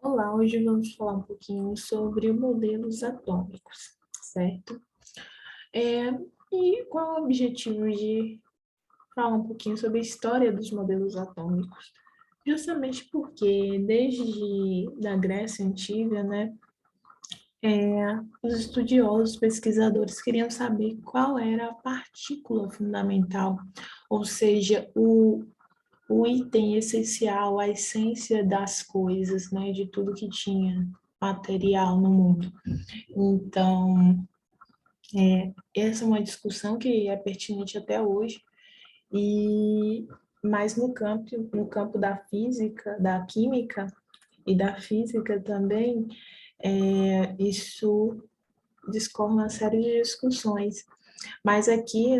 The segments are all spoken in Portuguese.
Olá, hoje vamos falar um pouquinho sobre modelos atômicos, certo? É, e qual é o objetivo de falar um pouquinho sobre a história dos modelos atômicos? Justamente porque desde da Grécia Antiga, né, os estudiosos, pesquisadores queriam saber qual era a partícula fundamental, ou seja, o item essencial, a essência das coisas, né, de tudo que tinha material no mundo. Então, essa é uma discussão que é pertinente até hoje, e mas no campo da física, da química e da física também, isso discorre uma série de discussões. Mas aqui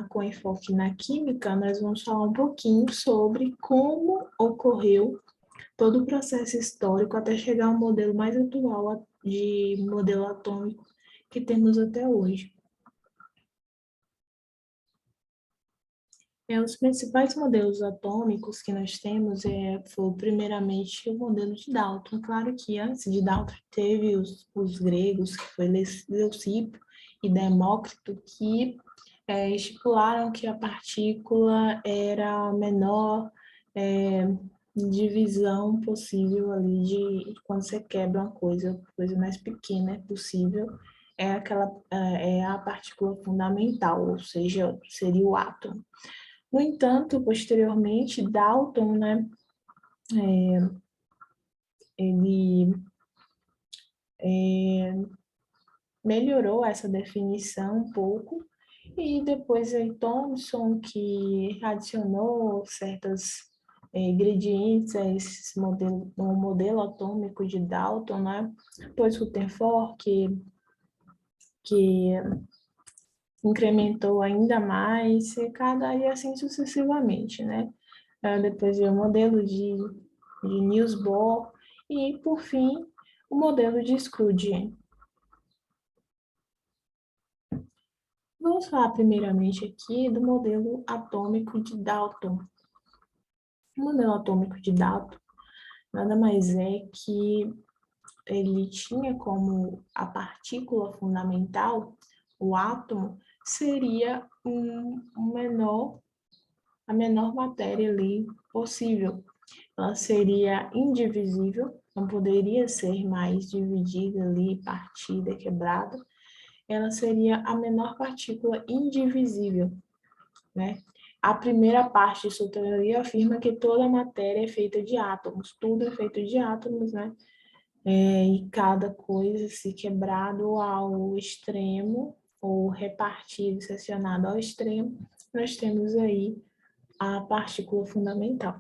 com enfoque na química, nós vamos falar um pouquinho sobre como ocorreu todo o processo histórico até chegar ao modelo mais atual de modelo atômico que temos até hoje. Os principais modelos atômicos que nós temos foi primeiramente o modelo de Dalton. Claro que antes de Dalton teve os gregos, que foi Leucipo e Demócrito, que estipularam que a partícula era a menor divisão possível ali de quando você quebra uma coisa mais pequena possível, é a partícula fundamental, ou seja, seria o átomo. No entanto, posteriormente, Dalton, né, ele melhorou essa definição um pouco, e depois aí Thomson, que adicionou certos ingredientes a esse modelo, no modelo atômico de Dalton, né? Depois Rutherford, que incrementou ainda mais, e assim sucessivamente, né? Depois veio o modelo de Niels Bohr e, por fim, o modelo de Schrödinger. Vamos falar primeiramente aqui do modelo atômico de Dalton. O modelo atômico de Dalton nada mais é que ele tinha como a partícula fundamental, o átomo, seria a menor matéria ali possível. Ela seria indivisível, não poderia ser mais dividida ali, partida, quebrada. Ela seria a menor partícula indivisível, né? A primeira parte de sua teoria afirma que toda a matéria é feita de átomos, tudo é feito de átomos, né? E cada coisa, se quebrado ao extremo, ou repartido, secionado ao extremo, nós temos aí a partícula fundamental.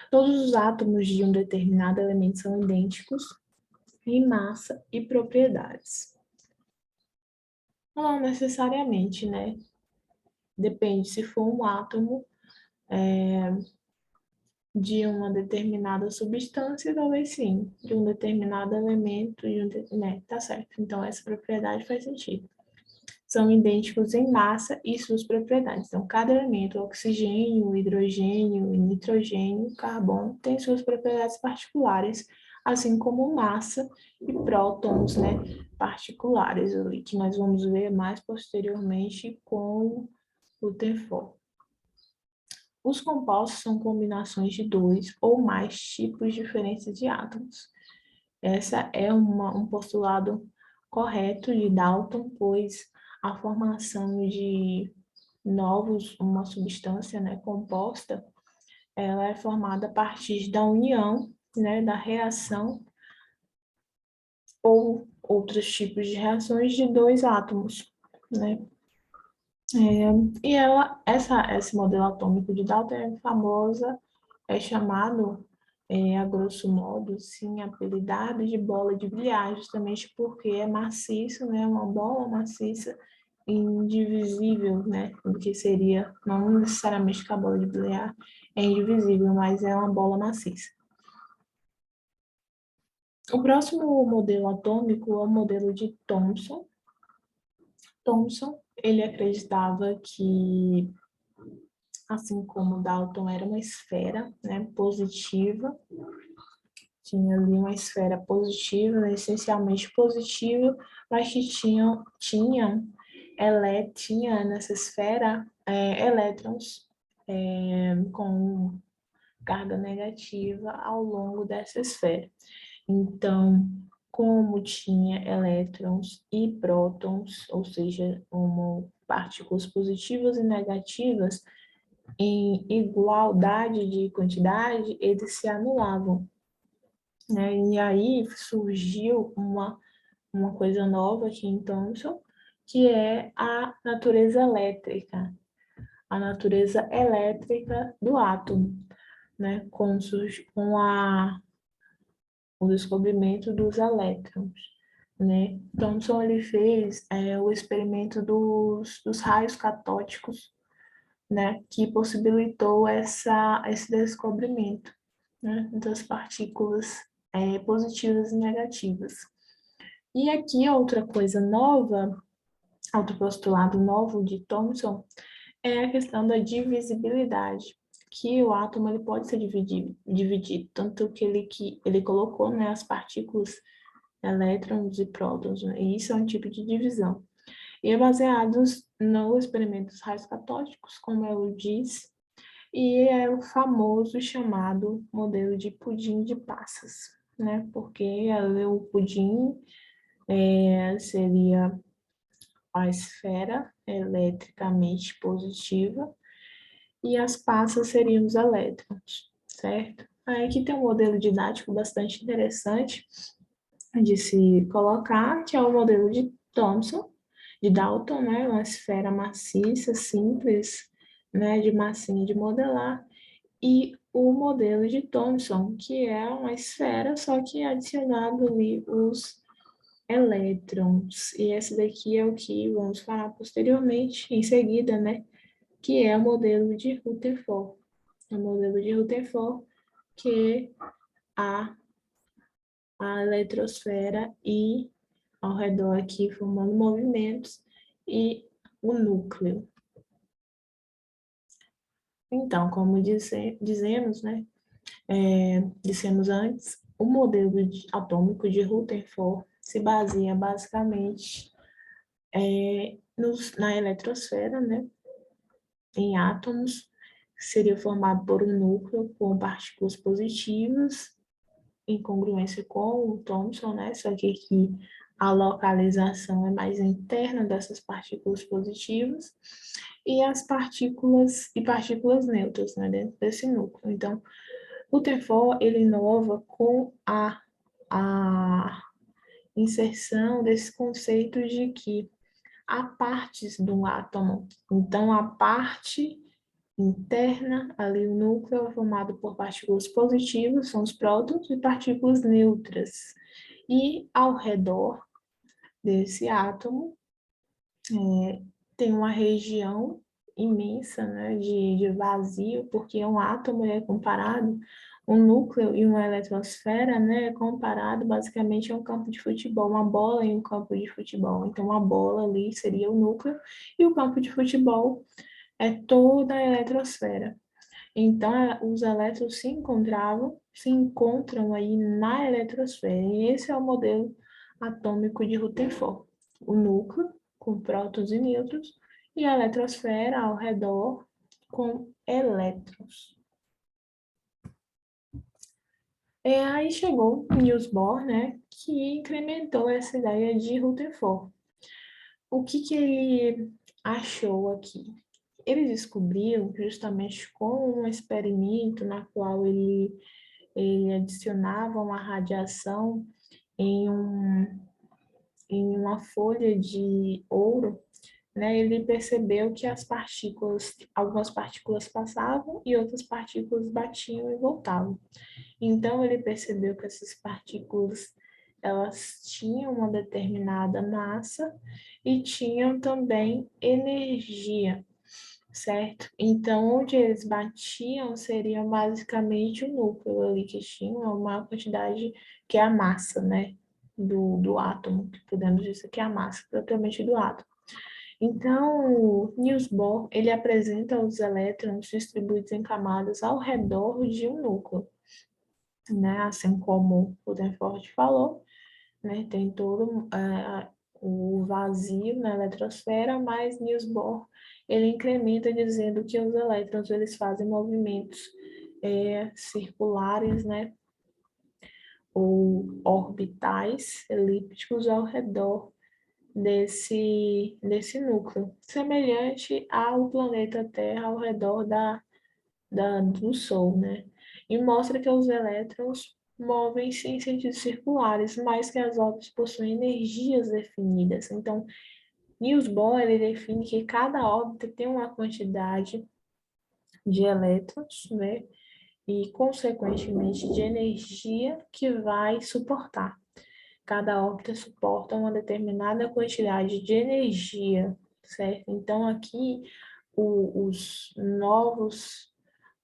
Todos os átomos de um determinado elemento são idênticos em massa e propriedades. Não necessariamente, né? Depende se for um átomo de uma determinada substância, talvez sim, de um determinado elemento, né? Tá certo. Então, essa propriedade faz sentido. São idênticos em massa e suas propriedades. Então, cada elemento, oxigênio, hidrogênio, nitrogênio, carbono, tem suas propriedades particulares, assim como massa e prótons, né, particulares ali, que nós vamos ver mais posteriormente com o Rutherford. Os compostos são combinações de dois ou mais tipos diferentes de átomos. Essa é um postulado correto de Dalton, pois a formação de uma substância, né, composta, ela é formada a partir da união, né, da reação ou outros tipos de reações de dois átomos, né? Esse modelo atômico de Dalton é famosa, é chamado, a grosso modo, sim, apelidado de bola de bilhar, justamente porque é maciço, né, uma bola maciça, indivisível, né, o que seria, não necessariamente que a bola de bilhar é indivisível, mas é uma bola maciça. O próximo modelo atômico é o modelo de Thomson. Thomson, ele acreditava que, assim como Dalton era uma esfera, né, positiva, Tinha ali uma esfera positiva, né, essencialmente positiva, mas que tinha nessa esfera elétrons com carga negativa ao longo dessa esfera. Então, como tinha elétrons e prótons, ou seja, como partículas positivas e negativas, em igualdade de quantidade, eles se anulavam, né? E aí surgiu uma coisa nova aqui em Thomson, que é a natureza elétrica do átomo, né? Com o descobrimento dos elétrons, né? Thomson ele fez o experimento dos raios catódicos, né? Que possibilitou esse descobrimento, né? Das partículas positivas e negativas. E aqui outra coisa nova, outro postulado novo de Thomson, é a questão da divisibilidade, que o átomo ele pode ser dividido, tanto que ele colocou, né, as partículas, elétrons e prótons, né, e isso é um tipo de divisão. E é baseado no experimento dos raios catódicos, como eu disse, e é o famoso chamado modelo de pudim de passas, né, porque o pudim seria a esfera eletricamente positiva e as passas seriam os elétrons, certo? Aí aqui tem um modelo didático bastante interessante de se colocar, que é o modelo de Thomson, de Dalton, né? Uma esfera maciça, simples, né? De massinha de modelar, e o modelo de Thomson, que é uma esfera, só que adicionado ali os elétrons. E esse daqui é o que vamos falar posteriormente, em seguida, né? Que é o modelo de Rutherford. O modelo de Rutherford, que a eletrosfera e ao redor aqui formando movimentos e o núcleo. Então, como dizemos, né, dissemos antes, o modelo atômico de Rutherford se baseia basicamente na eletrosfera, né, em átomos, que seria formado por um núcleo com partículas positivas, em congruência com o Thomson, né? Só que aqui a localização é mais interna dessas partículas positivas e partículas neutras, né, dentro desse núcleo. Então, o Rutherford ele inova com a inserção desse conceito de que há partes do átomo. Então, a parte interna, ali o núcleo é formado por partículas positivas, são os prótons, e partículas neutras. E ao redor desse átomo tem uma região imensa, né, de vazio, porque um átomo é comparado, um núcleo e uma eletrosfera, né, é comparado basicamente a um campo de futebol, uma bola em um campo de futebol. Então, uma bola ali seria o núcleo e o campo de futebol é toda a eletrosfera. Então, os elétrons se encontram aí na eletrosfera. E esse é o modelo atômico de Rutherford. O núcleo, com prótons e nêutrons, e a eletrosfera ao redor, com elétrons. Aí chegou Niels Bohr, né, que incrementou essa ideia de Rutherford. O que ele achou aqui? Ele descobriu justamente com um experimento na qual ele adicionava uma radiação em, em uma folha de ouro, né? Ele percebeu que algumas partículas passavam e outras partículas batiam e voltavam. Então ele percebeu que essas partículas elas tinham uma determinada massa e tinham também energia, certo? Então, onde eles batiam seria basicamente o núcleo ali, que tinha uma maior quantidade, que é a massa, né? Do átomo, que podemos dizer que é a massa propriamente do átomo. Então, Niels Bohr, ele apresenta os elétrons distribuídos em camadas ao redor de um núcleo. né? Assim como o Danforth falou, né? Tem todo o vazio na eletrosfera, mas Niels Bohr ele incrementa dizendo que os elétrons eles fazem movimentos circulares, né? Ou orbitais elípticos ao redor desse núcleo, semelhante ao planeta Terra ao redor do Sol, né? E mostra que os elétrons movem-se em sentidos circulares, mas que as órbitas possuem energias definidas. Então, Niels Bohr ele define que cada órbita tem uma quantidade de elétrons, né? E, consequentemente, de energia que vai suportar. Cada órbita suporta uma determinada quantidade de energia, certo? Então, aqui,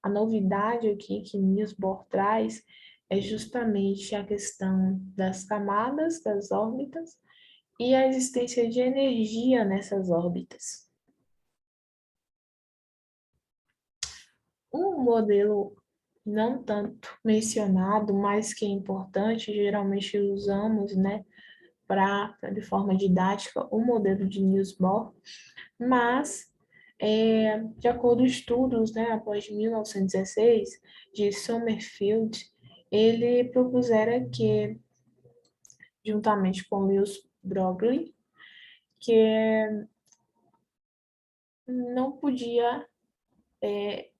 a novidade aqui que Niels Bohr traz é justamente a questão das camadas das órbitas e a existência de energia nessas órbitas. Um modelo não tanto mencionado, mas que é importante, geralmente usamos, né, de forma didática, o modelo de Niels Bohr, mas, de acordo com estudos, né, após 1916, de Sommerfeld, ele propusera que, juntamente com Lewis Broglie, que não podia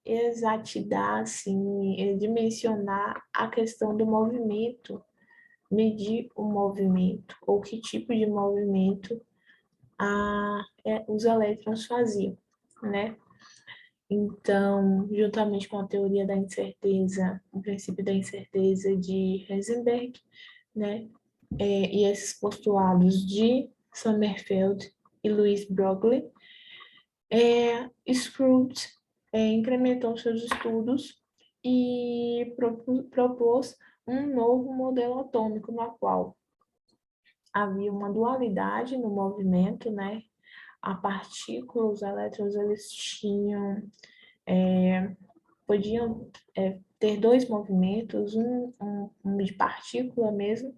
exatidar, assim, dimensionar a questão do movimento, medir o movimento, ou que tipo de movimento os elétrons faziam, né? Então, juntamente com a teoria da incerteza, o princípio da incerteza de Heisenberg, né? E esses postulados de Sommerfeld e Louis Broglie, Schrute incrementou seus estudos e propôs um novo modelo atômico, na qual havia uma dualidade no movimento, né? A partícula, os elétrons, eles podiam ter dois movimentos, um de partícula mesmo,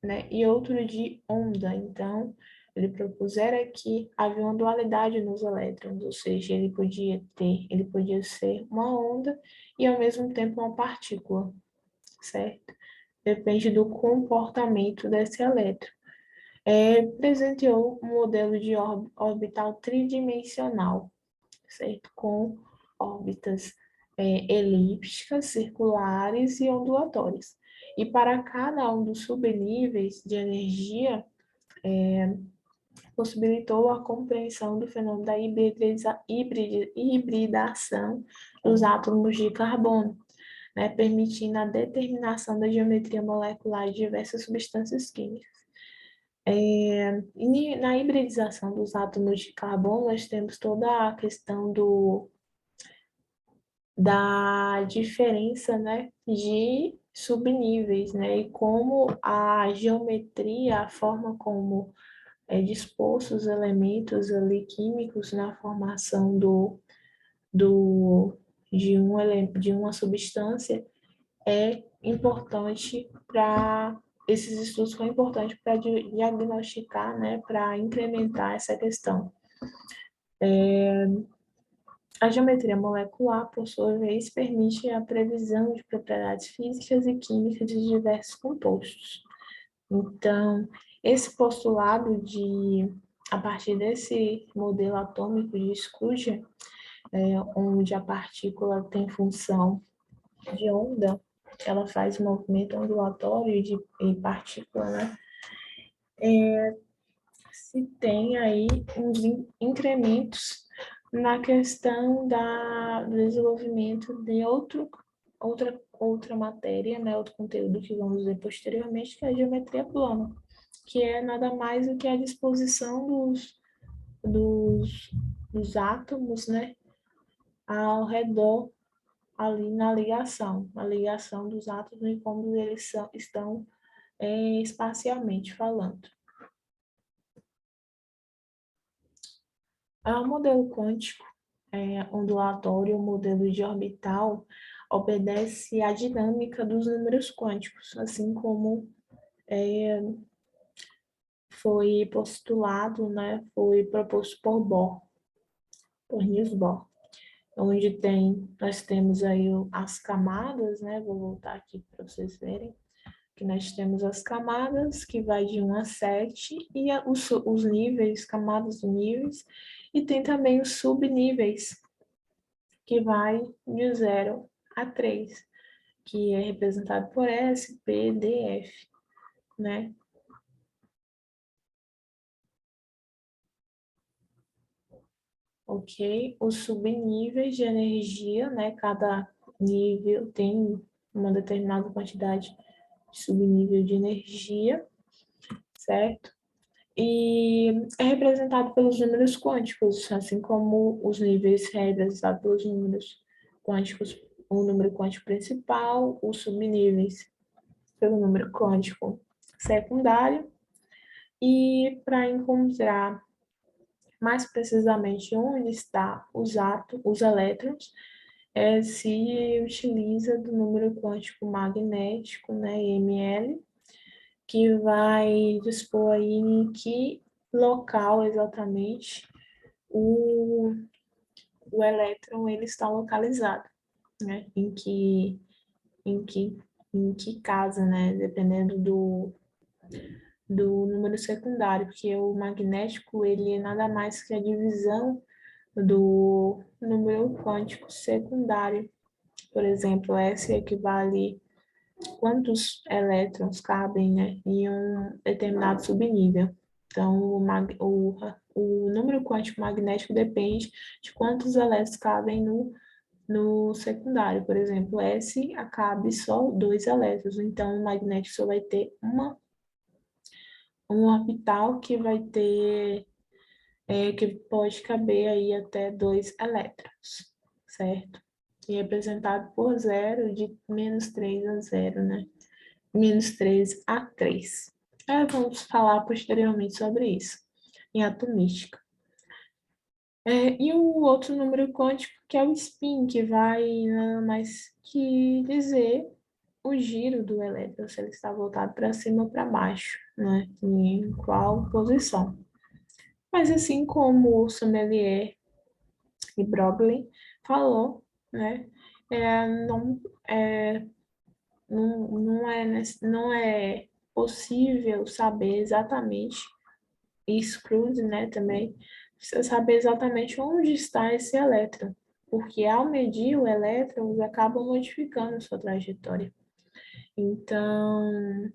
né, e outro de onda. Então, ele propusera que havia uma dualidade nos elétrons, ou seja, ele podia ser uma onda e ao mesmo tempo uma partícula, certo? Depende do comportamento desse elétron. Presenteou um modelo de orbital tridimensional, certo? Com órbitas elípticas, circulares e ondulatórias. E para cada um dos subníveis de energia, possibilitou a compreensão do fenômeno da hibridação dos átomos de carbono, né, permitindo a determinação da geometria molecular de diversas substâncias químicas. E na hibridização dos átomos de carbono, nós temos toda a questão da diferença, né, de subníveis, né, e como a geometria, a forma como é disposto os elementos ali químicos na formação de uma substância é importante para esses estudos foram importantes para diagnosticar, né, para incrementar essa questão. A geometria molecular, por sua vez, permite a previsão de propriedades físicas e químicas de diversos compostos. Então, esse postulado a partir desse modelo atômico de Schrödinger, onde a partícula tem função de onda, ela faz um movimento ondulatório de partícula, né? Se tem aí uns incrementos na questão do desenvolvimento de outra matéria, né, outro conteúdo que vamos ver posteriormente, que é a geometria plana, que é nada mais do que a disposição dos, dos átomos, né, ao redor, ali a ligação dos átomos e como eles estão espacialmente falando. O modelo quântico ondulatório, o modelo de orbital, obedece à dinâmica dos números quânticos, assim como foi postulado, né, foi proposto por Bohr, por Niels Bohr, onde nós temos aí as camadas, né, vou voltar aqui para vocês verem, que nós temos as camadas, que vai de 1 a 7, e os níveis, camadas de níveis, e tem também os subníveis, que vai de 0 a 3, que é representado por S, P, D, F, né? Ok? Os subníveis de energia, né? Cada nível tem uma determinada quantidade de subnível de energia, certo? E é representado pelos números quânticos, assim como os níveis é representado pelos números quânticos, o número quântico principal, os subníveis pelo número quântico secundário. E para encontrar mais precisamente onde está os elétrons, se utiliza do número quântico magnético, né, ml, que vai dispor aí em que local exatamente o, o elétron ele está localizado, né, em que casa, né, dependendo do número secundário, porque o magnético ele é nada mais que a divisão do número quântico secundário. Por exemplo, S equivale quantos elétrons cabem, né, em um determinado subnível. Então, o número quântico magnético depende de quantos elétrons cabem no secundário. Por exemplo, S cabe só 2 elétrons, então o magnético só vai ter um orbital que vai ter, que pode caber aí até 2 elétrons, certo? E é representado por 0 de -3 a 0, né? -3 a 3. Vamos falar posteriormente sobre isso, em atomística. E o outro número quântico, que é o spin, que vai nada mais que dizer o giro do elétron, se ele está voltado para cima ou para baixo, né? Em qual posição. Mas assim como o sommelier e Broglie falou, né? Não, não é possível saber exatamente, e exclude, né, também, saber exatamente onde está esse elétron, porque ao medir o elétron, eles acabam modificando sua trajetória. Então,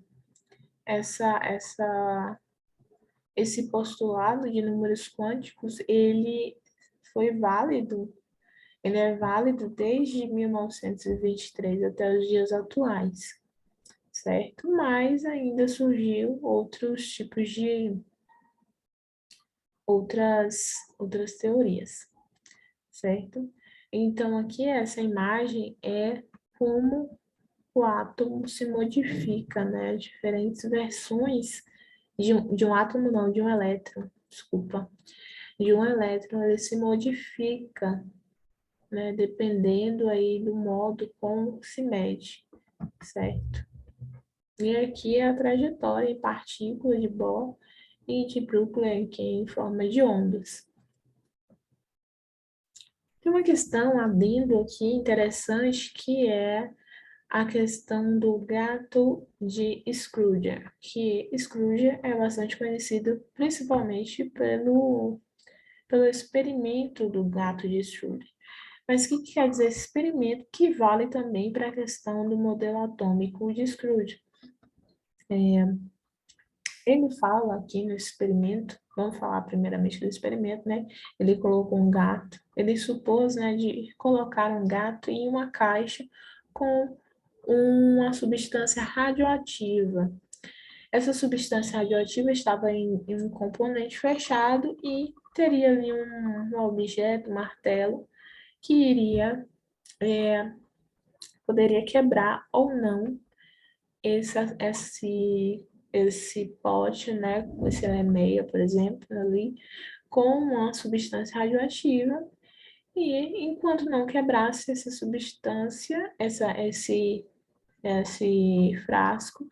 esse postulado de números quânticos, ele é válido desde 1923 até os dias atuais, certo? Mas ainda surgiu outros tipos de outras teorias, certo? Então, aqui essa imagem é como o átomo se modifica, né? Diferentes versões de um átomo, não, de um elétron, desculpa. De um elétron, ele se modifica, né? Dependendo aí do modo como se mede, certo? E aqui é a trajetória em partículas de Bohr e de Brugler, que é em forma de ondas. Tem uma questão adendo aqui interessante, que é a questão do gato de Schrödinger, que Schrödinger é bastante conhecido principalmente pelo experimento do gato de Schrödinger. Mas o que quer dizer esse experimento, que vale também para a questão do modelo atômico de Schrödinger? Ele fala aqui no experimento, vamos falar primeiramente do experimento, né? Ele colocou um gato, ele supôs, né, de colocar um gato em uma caixa com uma substância radioativa. Essa substância radioativa estava em um componente fechado e teria ali um objeto, um martelo, que poderia quebrar ou não esse pote, né, esse meia, por exemplo, ali, com uma substância radioativa, E enquanto não quebrasse essa substância, esse frasco,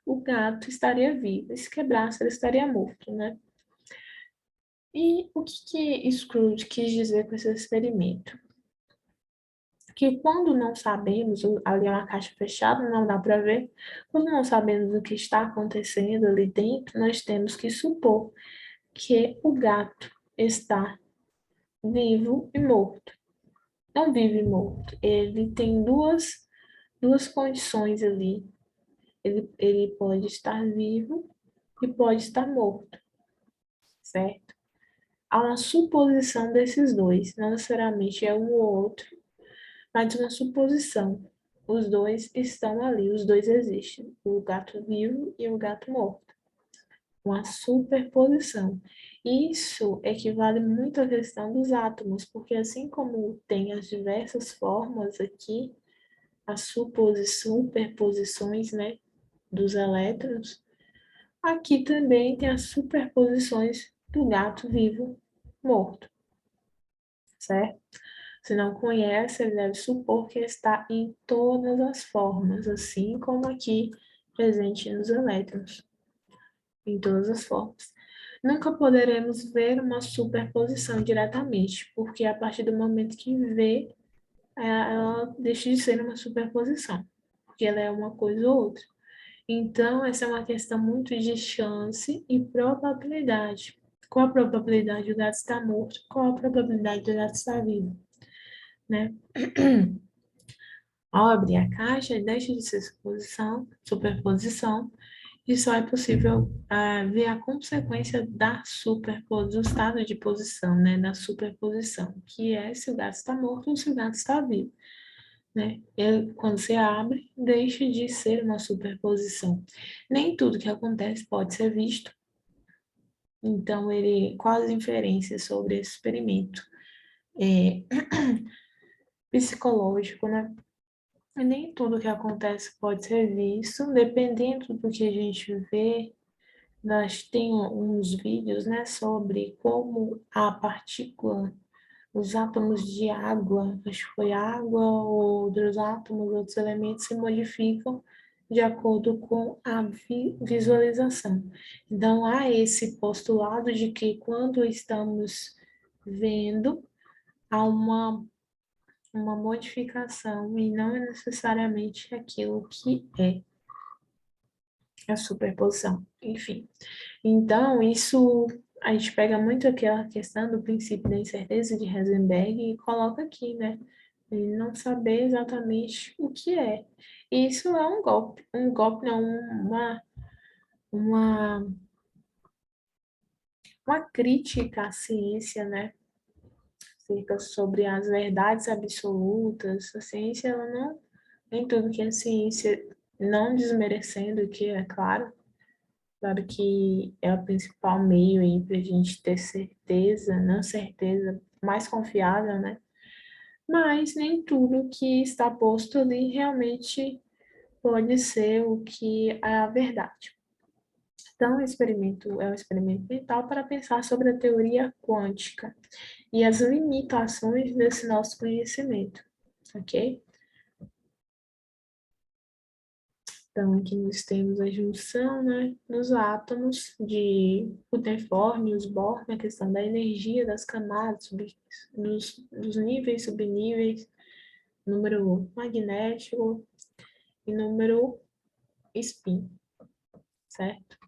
o gato estaria vivo. E se quebrasse, ele estaria morto, né? E o que Scrooge quis dizer com esse experimento? Que quando não sabemos, ali é uma caixa fechada, não dá para ver, quando não sabemos o que está acontecendo ali dentro, nós temos que supor que o gato está vivo e morto. Não vive morto. Ele tem duas condições ali. Ele pode estar vivo e pode estar morto, certo? Há uma suposição desses dois, não necessariamente é um ou outro, mas uma suposição. Os dois estão ali, os dois existem, o gato vivo e o gato morto. Uma superposição. Isso equivale muito à questão dos átomos, porque assim como tem as diversas formas aqui, as superposições, né, dos elétrons, aqui também tem as superposições do gato vivo morto, certo? Se não conhece, ele deve supor que está em todas as formas, assim como aqui presente nos elétrons, em todas as formas. Nunca poderemos ver uma superposição diretamente, porque a partir do momento que vê, ela deixa de ser uma superposição, porque ela é uma coisa ou outra. Então, essa é uma questão muito de chance e probabilidade. Qual a probabilidade do gato estar morto? Qual a probabilidade do gato estar vivo? Né? Ao abrir a caixa, deixa de ser superposição, e só é possível ver a consequência da superposição, do estado de posição, né, da superposição, que é se o gato está morto ou se o gato está vivo, né? Quando você abre, deixa de ser uma superposição. Nem tudo que acontece pode ser visto, então quais as inferências sobre esse experimento é, psicológico, né? E nem tudo que acontece pode ser visto, dependendo do que a gente vê. Nós temos uns vídeos, né, sobre como a partícula, os átomos de água, acho que foi água, ou outros átomos, outros elementos se modificam de acordo com a visualização. Então, há esse postulado de que quando estamos vendo, há uma modificação e não é necessariamente aquilo que é a superposição, enfim. Então, isso a gente pega muito aquela questão do princípio da incerteza de Heisenberg e coloca aqui, né? E não saber exatamente o que é. E isso é um golpe não, uma, uma crítica à ciência, né? Acerca sobre as verdades absolutas. A ciência, ela não, nem tudo que é ciência, não desmerecendo o que é claro, claro que é o principal meio aí para a gente ter certeza, não certeza, mais confiável, né? Mas nem tudo que está posto ali realmente pode ser o que é a verdade. Então, o experimento é um experimento mental para pensar sobre a teoria quântica e as limitações desse nosso conhecimento, ok? Então, aqui nós temos a junção, né, dos átomos de Rutherford e os Bohr, a questão da energia das camadas, dos níveis, subníveis, número magnético e número spin, certo?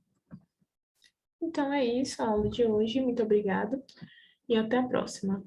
Então é isso, a aula de hoje. Muito obrigada e até a próxima.